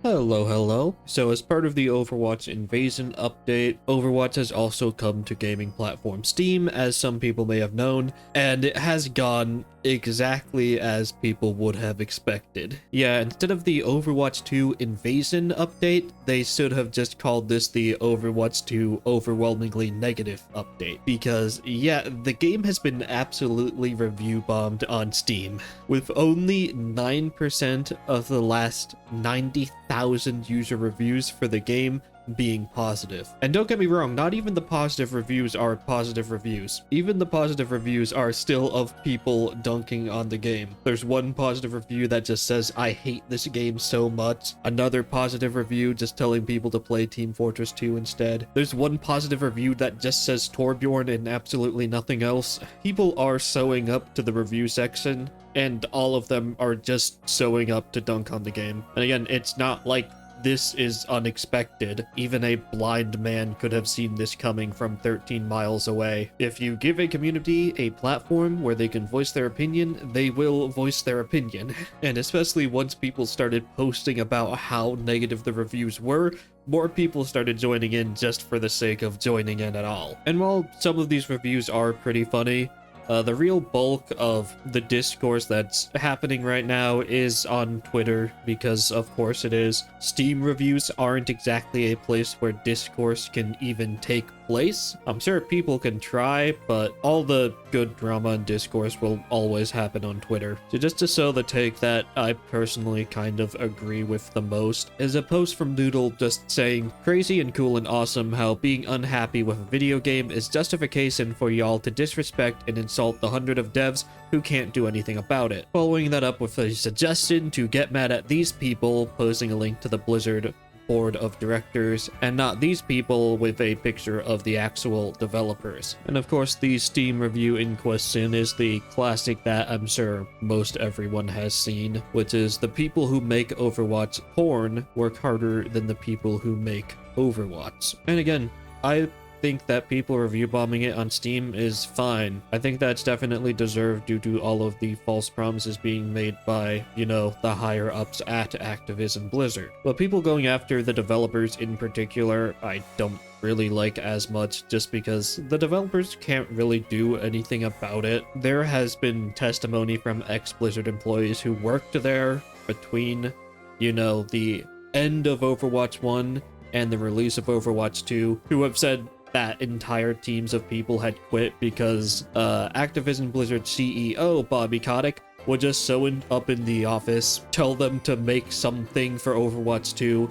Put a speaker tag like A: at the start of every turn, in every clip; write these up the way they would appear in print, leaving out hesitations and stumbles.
A: Hello. So as part of the Overwatch Invasion update, Overwatch has also come to gaming platform Steam, as some people may have known, and it has gone exactly as people would have expected. Yeah, instead of the Overwatch 2 Invasion update, they should have just called this the Overwatch 2 Overwhelmingly Negative update. Because, yeah, the game has been absolutely review bombed on Steam, with only 9% of the last 90,000 user reviews for the game being positive. And don't get me wrong, not even the positive reviews are positive reviews. Even the positive reviews are still of people dunking on the game. There's one positive review that just says, "I hate this game so much." Another positive review just telling people to play Team Fortress 2 instead. There's one positive review that just says Torbjorn and absolutely nothing else. People are sewing up to the review section, and all of them are just sewing up to dunk on the game. And again, it's not like this is unexpected. Even a blind man could have seen this coming from 13 miles away. If you give a community a platform where they can voice their opinion, they will voice their opinion. And especially once people started posting about how negative the reviews were, more people started joining in just for the sake of joining in at all. And while some of these reviews are pretty funny, the real bulk of the discourse that's happening right now is on Twitter, because of course it is. Steam reviews aren't exactly a place where discourse can even take place. I'm sure people can try, but all the good drama and discourse will always happen on Twitter. So just to sow the take that I personally kind of agree with the most is a post from Noodle just saying, "Crazy and cool and awesome how being unhappy with a video game is justification for y'all to disrespect and insult the 100 of devs who can't do anything about it." Following that up with a suggestion to get mad at these people, posting a link to the Blizzard board of directors and not these people, with a picture of the actual developers. And of course, the Steam review in question is the classic that I'm sure most everyone has seen, which is, "The people who make Overwatch porn work harder than the people who make Overwatch." And again, I think that people review bombing it on Steam is fine. I think that's definitely deserved due to all of the false promises being made by, the higher ups at Activision Blizzard. But people going after the developers in particular, I don't really like as much, just because the developers can't really do anything about it. There has been testimony from ex-Blizzard employees who worked there between, the end of Overwatch 1 and the release of Overwatch 2, who have said that entire teams of people had quit because Activision Blizzard CEO Bobby Kotick would just show up in the office, tell them to make something for Overwatch 2,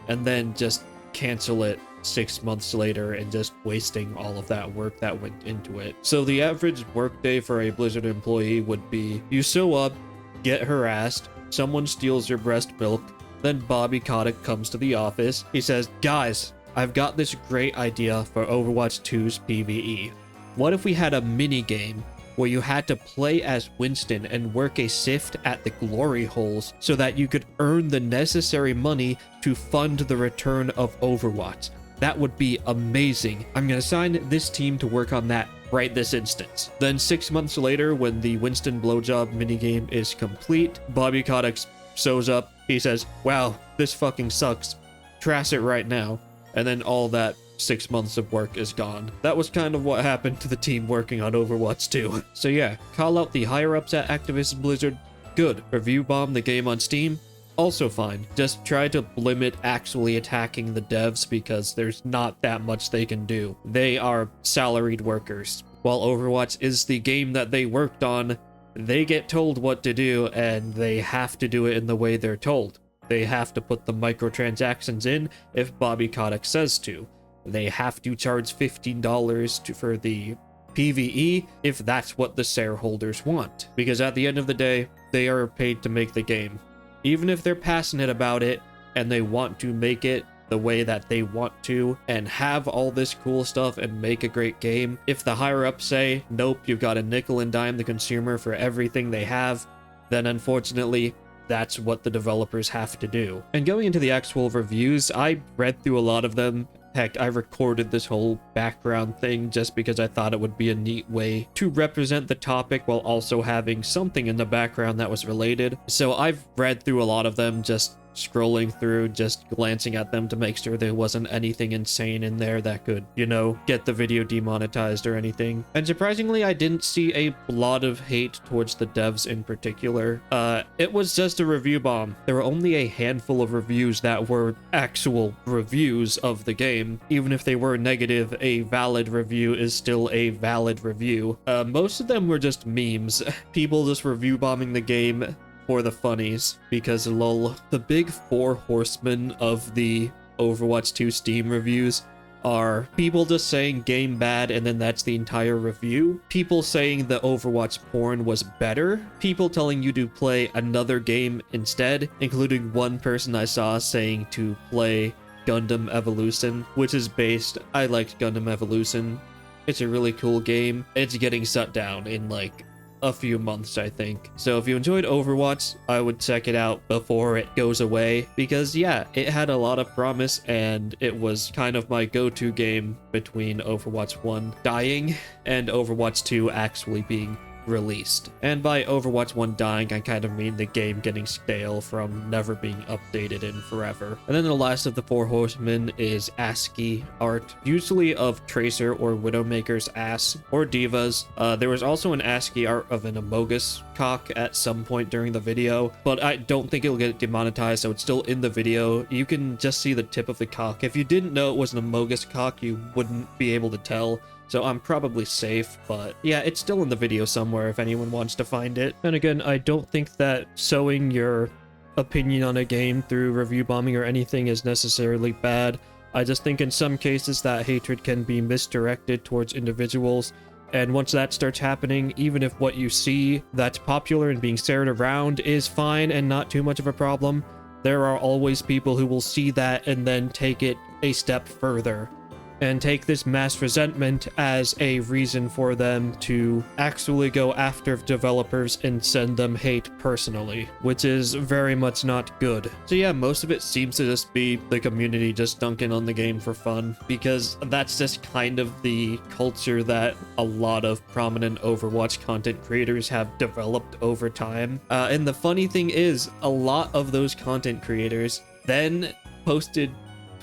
A: and then just cancel it 6 months later, and just wasting all of that work that went into it. So the average workday for a Blizzard employee would be, you show up, get harassed, someone steals your breast milk, then Bobby Kotick comes to the office. He says, "Guys, I've got this great idea for Overwatch 2's PvE. What if we had a mini game where you had to play as Winston and work a shift at the glory holes so that you could earn the necessary money to fund the return of Overwatch? That would be amazing. I'm gonna assign this team to work on that right this instance." Then 6 months later, when the Winston blowjob minigame is complete, Bobby Kotick shows up. He says, "Wow, this fucking sucks. Trash it right now." And then all that 6 months of work is gone. That was kind of what happened to the team working on Overwatch 2. So yeah, call out the higher-ups at Activision Blizzard, good. Review bomb the game on Steam, also fine. Just try to limit actually attacking the devs, because there's not that much they can do. They are salaried workers. While Overwatch is the game that they worked on, they get told what to do, and they have to do it in the way they're told. They have to put the microtransactions in if Bobby Kotick says to. They have to charge $15 for the PvE if that's what the shareholders want. Because at the end of the day, they are paid to make the game. Even if they're passionate about it and they want to make it the way that they want to and have all this cool stuff and make a great game, if the higher ups say, "Nope, you've got to nickel and dime the consumer for everything they have," then unfortunately, that's what the developers have to do. And going into the actual reviews, I read through a lot of them. Heck, I recorded this whole background thing just because I thought it would be a neat way to represent the topic while also having something in the background that was related. So I've read through a lot of them just scrolling through, just glancing at them to make sure there wasn't anything insane in there that could, you know, get the video demonetized or anything. And surprisingly, I didn't see a lot of hate towards the devs in particular. It was just a review bomb. There were only a handful of reviews that were actual reviews of the game. Even if they were negative, a valid review is still a valid review. Most of them were just memes. People just review bombing the game for the funnies, because lol. The big four horsemen of the Overwatch 2 Steam reviews are people just saying game bad and then that's the entire review, people saying the Overwatch porn was better, people telling you to play another game instead, including one person I saw saying to play Gundam Evolution, which is based, I liked Gundam Evolution. It's a really cool game. It's getting shut down in like a few months, I think. So if you enjoyed Overwatch, I would check it out before it goes away, because yeah, it had a lot of promise and it was kind of my go-to game between Overwatch 1 dying and Overwatch 2 actually being released. And by Overwatch 1 dying, I kind of mean the game getting stale from never being updated in forever. And then the last of the four horsemen is ASCII art, usually of Tracer or Widowmaker's ass or divas. There was also an ASCII art of an Emongg cock at some point during the video, but I don't think it'll get demonetized, so it's still in the video. You can just see the tip of the cock. If you didn't know it was an Emongg cock, you wouldn't be able to tell. So I'm probably safe, but yeah, it's still in the video somewhere if anyone wants to find it. And again, I don't think that showing your opinion on a game through review bombing or anything is necessarily bad. I just think in some cases that hatred can be misdirected towards individuals. And once that starts happening, even if what you see that's popular and being shared around is fine and not too much of a problem, there are always people who will see that and then take it a step further and take this mass resentment as a reason for them to actually go after developers and send them hate personally, which is very much not good. So yeah, most of it seems to just be the community just dunking on the game for fun, because that's just kind of the culture that a lot of prominent Overwatch content creators have developed over time. And the funny thing is, a lot of those content creators then posted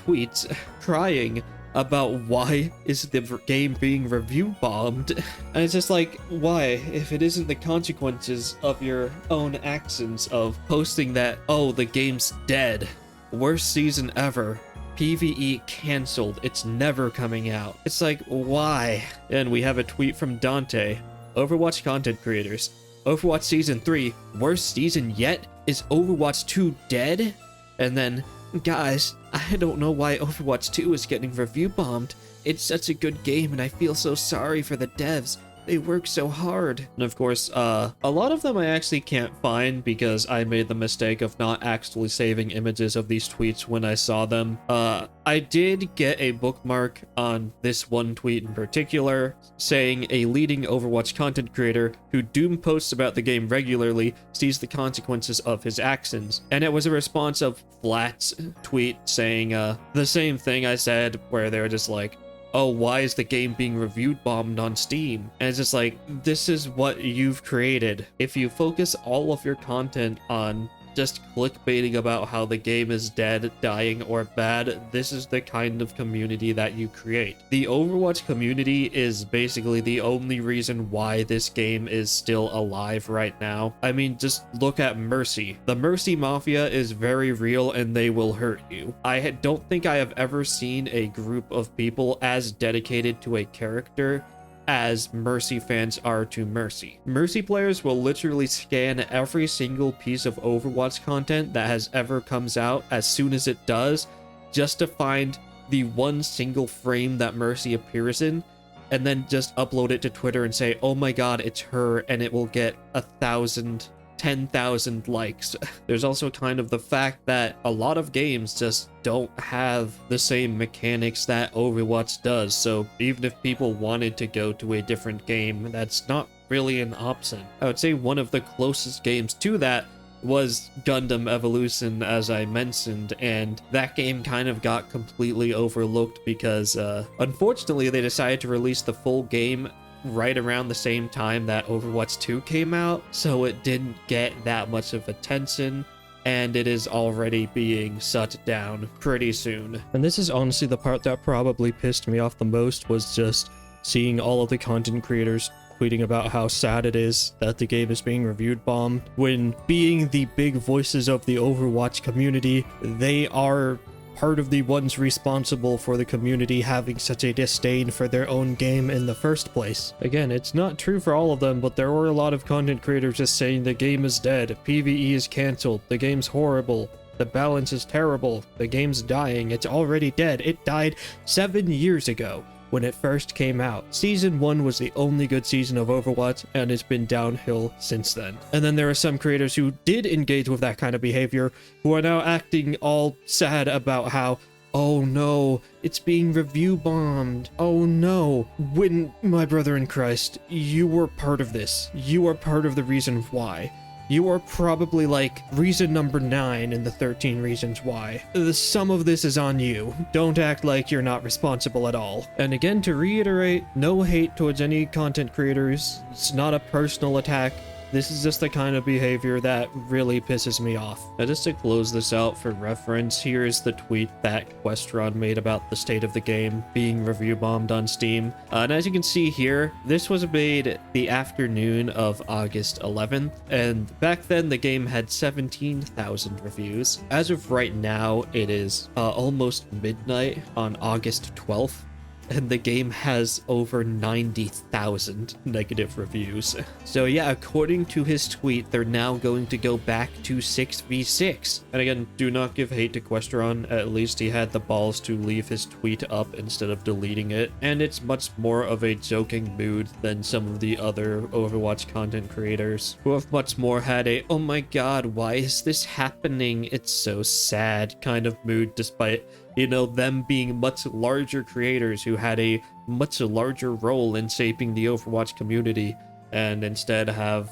A: tweets crying about why is the game being review bombed. And it's just like, why? If it isn't the consequences of your own actions of posting that, oh, the game's dead, worst season ever, PvE cancelled, it's never coming out. It's like, why? And we have a tweet from Dante. Overwatch content creators. Overwatch Season 3, worst season yet? Is Overwatch 2 dead? And then, guys, I don't know why Overwatch 2 is getting review bombed. It's such a good game and I feel so sorry for the devs. They work so hard. And of course, a lot of them I actually can't find because I made the mistake of not actually saving images of these tweets when I saw them. I did get a bookmark on this one tweet in particular, saying a leading Overwatch content creator who doom posts about the game regularly sees the consequences of his actions. And it was a response of Flat's tweet saying the same thing I said, where they were just like, oh, why is the game being reviewed bombed on Steam? And it's just like, this is what you've created. If you focus all of your content on just clickbaiting about how the game is dead, dying, or bad, this is the kind of community that you create. The Overwatch community is basically the only reason why this game is still alive right now. I mean, just look at Mercy. The Mercy Mafia is very real and they will hurt you. I don't think I have ever seen a group of people as dedicated to a character as Mercy fans are to Mercy. Mercy players will literally scan every single piece of Overwatch content that has ever comes out as soon as it does, just to find the one single frame that Mercy appears in, and then just upload it to Twitter and say, oh my god, it's her, and it will get 1,000, 10,000 likes. There's also kind of the fact that a lot of games just don't have the same mechanics that Overwatch does, so even if people wanted to go to a different game, that's not really an option. I would say one of the closest games to that was Gundam Evolution, as I mentioned, and that game kind of got completely overlooked because unfortunately they decided to release the full game right around the same time that Overwatch 2 came out, so it didn't get that much of attention. and it is already being shut down pretty soon. And this is honestly the part that probably pissed me off the most, was just seeing all of the content creators tweeting about how sad it is that the game is being reviewed bombed, when being the big voices of the Overwatch community, they are part of the ones responsible for the community having such a disdain for their own game in the first place. Again, it's not true for all of them, but there were a lot of content creators just saying the game is dead, PvE is cancelled, the game's horrible, the balance is terrible, the game's dying, it's already dead, it died 7 years ago. When it first came out. Season 1 was the only good season of Overwatch, and it's been downhill since then. And then there are some creators who did engage with that kind of behavior, who are now acting all sad about how, oh no, it's being review bombed. Oh no. When, my brother in Christ, you were part of this. You are part of the reason why. You are probably like reason number 9 in the 13 reasons why. Some of this is on you. Don't act like you're not responsible at all. And again, to reiterate, no hate towards any content creators. It's not a personal attack. This is just the kind of behavior that really pisses me off. Now, just to close this out for reference, here is the tweet that Questron made about the state of the game being review bombed on Steam. And as you can see here, this was made the afternoon of August 11th, and back then the game had 17,000 reviews. As of right now, it is almost midnight on August 12th. And the game has over 90,000 negative reviews. So yeah, according to his tweet, they're now going to go back to 6v6. And again, do not give hate to Questron. At least he had the balls to leave his tweet up instead of deleting it. And it's much more of a joking mood than some of the other Overwatch content creators, who have much more had a, oh my god, why is this happening? It's so sad kind of mood, despite, you know, them being much larger creators who had a much larger role in shaping the Overwatch community, and instead have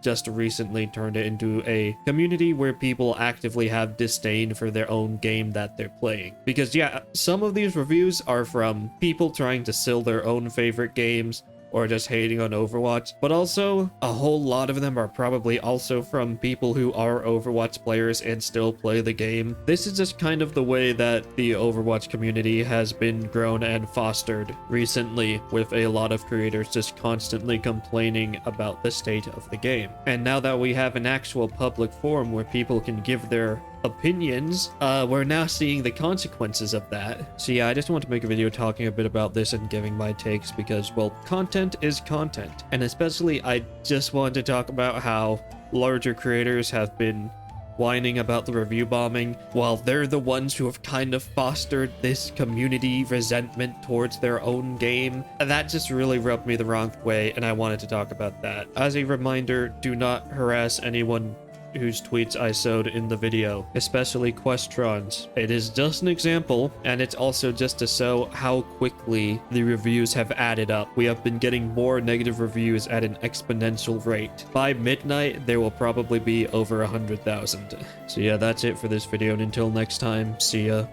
A: just recently turned it into a community where people actively have disdain for their own game that they're playing. Because yeah, some of these reviews are from people trying to sell their own favorite games, or just hating on Overwatch, but also a whole lot of them are probably also from people who are Overwatch players and still play the game. This is just kind of the way that the Overwatch community has been grown and fostered recently, with a lot of creators just constantly complaining about the state of the game. And now that we have an actual public forum where people can give their opinions, we're now seeing the consequences of that. So yeah, I just want to make a video talking a bit about this and giving my takes, because, well, content is content. And especially, I just want to talk about how larger creators have been whining about the review bombing, while they're the ones who have kind of fostered this community resentment towards their own game. That just really rubbed me the wrong way, and I wanted to talk about that. As a reminder, do not harass anyone whose tweets I showed in the video, especially Questron's. It is just an example, and it's also just to show how quickly the reviews have added up. We have been getting more negative reviews at an exponential rate. By midnight, there will probably be over 100,000. So yeah, that's it for this video, and until next time, see ya.